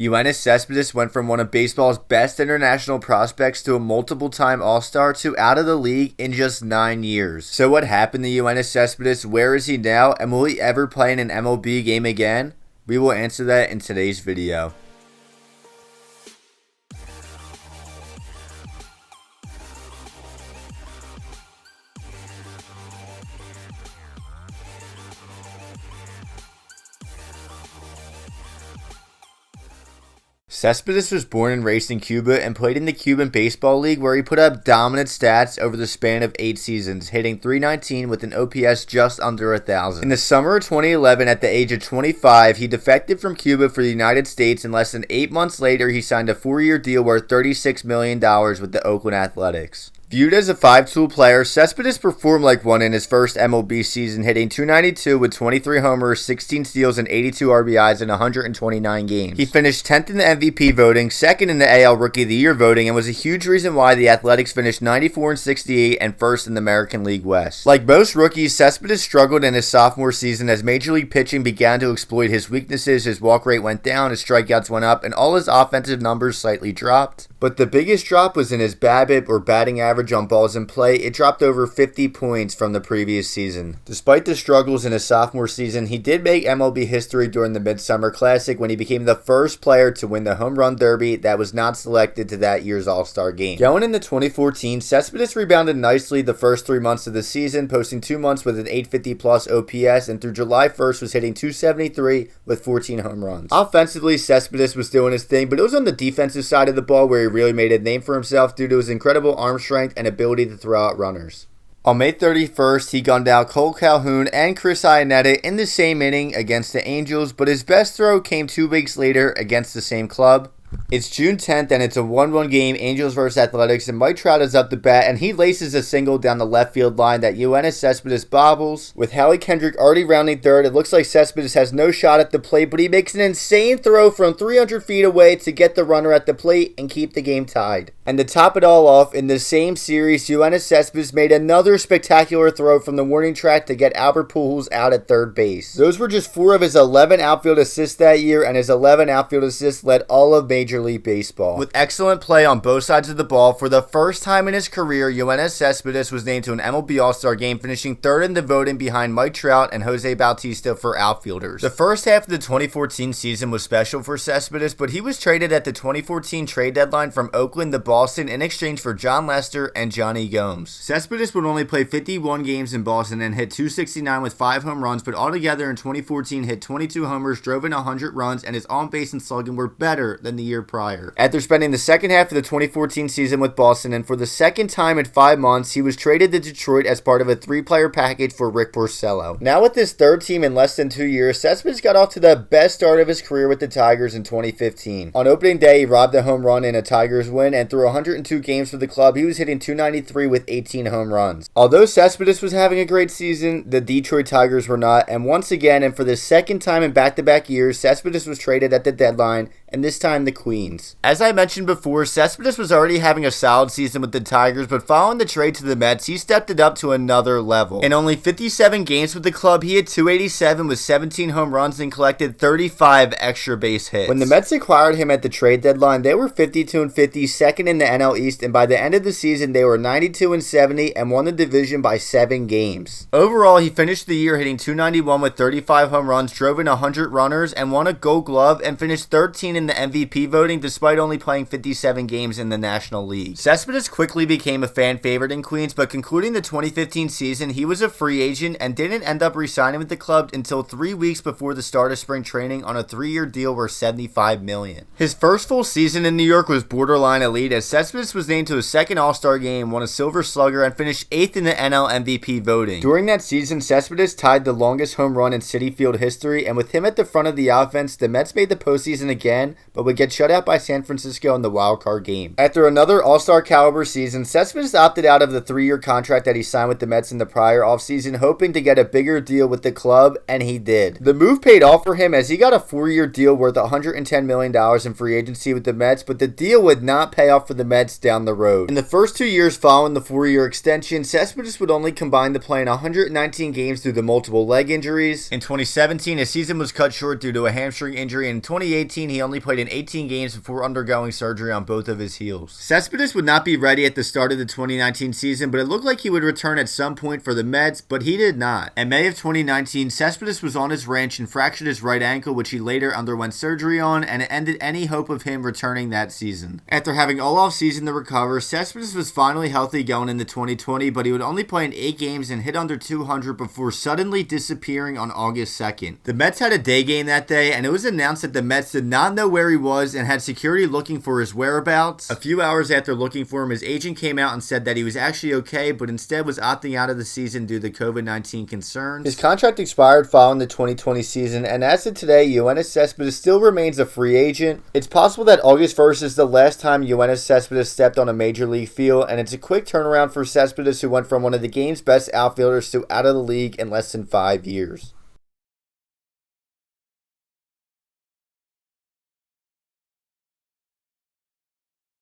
Yoenis Cespedes went from one of baseball's best international prospects to a multiple-time All-Star to out of the league in just 9 years. So what happened to Yoenis Cespedes? Where is he now? And will he ever play in an MLB game again? We will answer that in today's video. Cespedes was born and raised in Cuba and played in the Cuban Baseball League, where he put up dominant stats over the span of 8 seasons, hitting .319 with an OPS just under 1,000. In the summer of 2011, at the age of 25, he defected from Cuba for the United States, and less than 8 months later, he signed a 4-year deal worth $36 million with the Oakland Athletics. Viewed as a 5-tool player, Cespedes performed like one in his first MLB season, hitting .292 with 23 homers, 16 steals, and 82 RBIs in 129 games. He finished 10th in the MVP voting, 2nd in the AL Rookie of the Year voting, and was a huge reason why the Athletics finished 94-68 and 1st in the American League West. Like most rookies, Cespedes struggled in his sophomore season as Major League pitching began to exploit his weaknesses. His walk rate went down, his strikeouts went up, and all his offensive numbers slightly dropped. But the biggest drop was in his BABIP, or batting average on balls in play. It dropped over 50 points from the previous season. Despite the struggles in his sophomore season, he did make MLB history during the Midsummer Classic when he became the first player to win the Home Run Derby that was not selected to that year's All-Star game. Going into 2014, Cespedes rebounded nicely the first 3 months of the season, posting 2 months with an 850 plus OPS, and through July 1st was hitting .273 with 14 home runs. Offensively, Cespedes was doing his thing, but it was on the defensive side of the ball where he really made a name for himself due to his incredible arm strength and ability to throw out runners. On May 31st, he gunned out Cole Calhoun and Chris Iannetta in the same inning against the Angels, but his best throw came 2 weeks later against the same club. It's June 10th, and it's a 1-1 game, Angels vs. Athletics, and Mike Trout is up to bat, and he laces a single down the left field line that Yoenis Cespedes bobbles. With Howie Kendrick already rounding third, it looks like Cespedes has no shot at the plate, but he makes an insane throw from 300 feet away to get the runner at the plate and keep the game tied. And to top it all off, in the same series, Yoenis Cespedes made another spectacular throw from the warning track to get Albert Pujols out at third base. Those were just 4 of his 11 outfield assists that year, and his 11 outfield assists led all of Major League Baseball. With excellent play on both sides of the ball, for the first time in his career, Yoenis Cespedes was named to an MLB All-Star game, finishing 3rd in the voting behind Mike Trout and Jose Bautista for outfielders. The first half of the 2014 season was special for Cespedes, but he was traded at the 2014 trade deadline from Oakland to Boston in exchange for Jon Lester and Johnny Gomes. Cespedes would only play 51 games in Boston and hit .269 with 5 home runs, but altogether in 2014 hit 22 homers, drove in 100 runs, and his on-base and slugging were better than the year prior. After spending the second half of the 2014 season with Boston, and for the second time in 5 months, he was traded to Detroit as part of a 3-player package for Rick Porcello. Now with this 3rd team in less than 2 years, Cespedes got off to the best start of his career with the Tigers in 2015. On opening day, he robbed a home run in a Tigers win, and through 102 games for the club, he was hitting .293 with 18 home runs. Although Cespedes was having a great season, the Detroit Tigers were not, and once again, and for the second time in back-to-back years, Cespedes was traded at the deadline, and this time the Queens. As I mentioned before, Cespedes was already having a solid season with the Tigers, but following the trade to the Mets, he stepped it up to another level. In only 57 games with the club, he hit .287 with 17 home runs and collected 35 extra base hits. When the Mets acquired him at the trade deadline, they were 52-50, 2nd in the NL East, and by the end of the season, they were 92-70 and won the division by 7 games. Overall, he finished the year hitting .291 with 35 home runs, drove in 100 runners, and won a Gold Glove, and finished 13 in the MVP voting despite only playing 57 games in the National League. Cespedes quickly became a fan favorite in Queens, but concluding the 2015 season, he was a free agent and didn't end up re-signing with the club until 3 weeks before the start of spring training on a 3-year deal worth $75 million. His first full season in New York was borderline elite, as Cespedes was named to his 2nd All-Star game, won a Silver Slugger, and finished 8th in the NL MVP voting. During that season, Cespedes tied the longest home run in Citi Field history, and with him at the front of the offense, the Mets made the postseason again, but would get shutout by San Francisco in the wildcard game. After another all-star caliber season, Cespedes opted out of the 3-year contract that he signed with the Mets in the prior offseason, hoping to get a bigger deal with the club, and he did. The move paid off for him as he got a 4-year deal worth $110 million in free agency with the Mets, but the deal would not pay off for the Mets down the road. In the first 2 years following the 4-year extension, Cespedes would only combine to play in 119 games due to multiple leg injuries. In 2017, his season was cut short due to a hamstring injury, and in 2018, he only played in 18 games before undergoing surgery on both of his heels. Cespedes would not be ready at the start of the 2019 season, but it looked like he would return at some point for the Mets, but he did not. In May of 2019, Cespedes was on his ranch and fractured his right ankle, which he later underwent surgery on, and it ended any hope of him returning that season. After having all off-season to recover, Cespedes was finally healthy going into 2020, but he would only play in 8 games and hit under 200 before suddenly disappearing on August 2nd. The Mets had a day game that day, and it was announced that the Mets did not know where he was and had security looking for his whereabouts. A few hours after looking for him, his agent came out and said that he was actually okay, but instead was opting out of the season due to COVID-19 concerns. His contract expired following the 2020 season, and as of today, Yoenis Cespedes still remains a free agent. It's possible that August 1st is the last time Yoenis Cespedes stepped on a major league field, and it's a quick turnaround for Cespedes, who went from one of the game's best outfielders to out of the league in less than 5 years.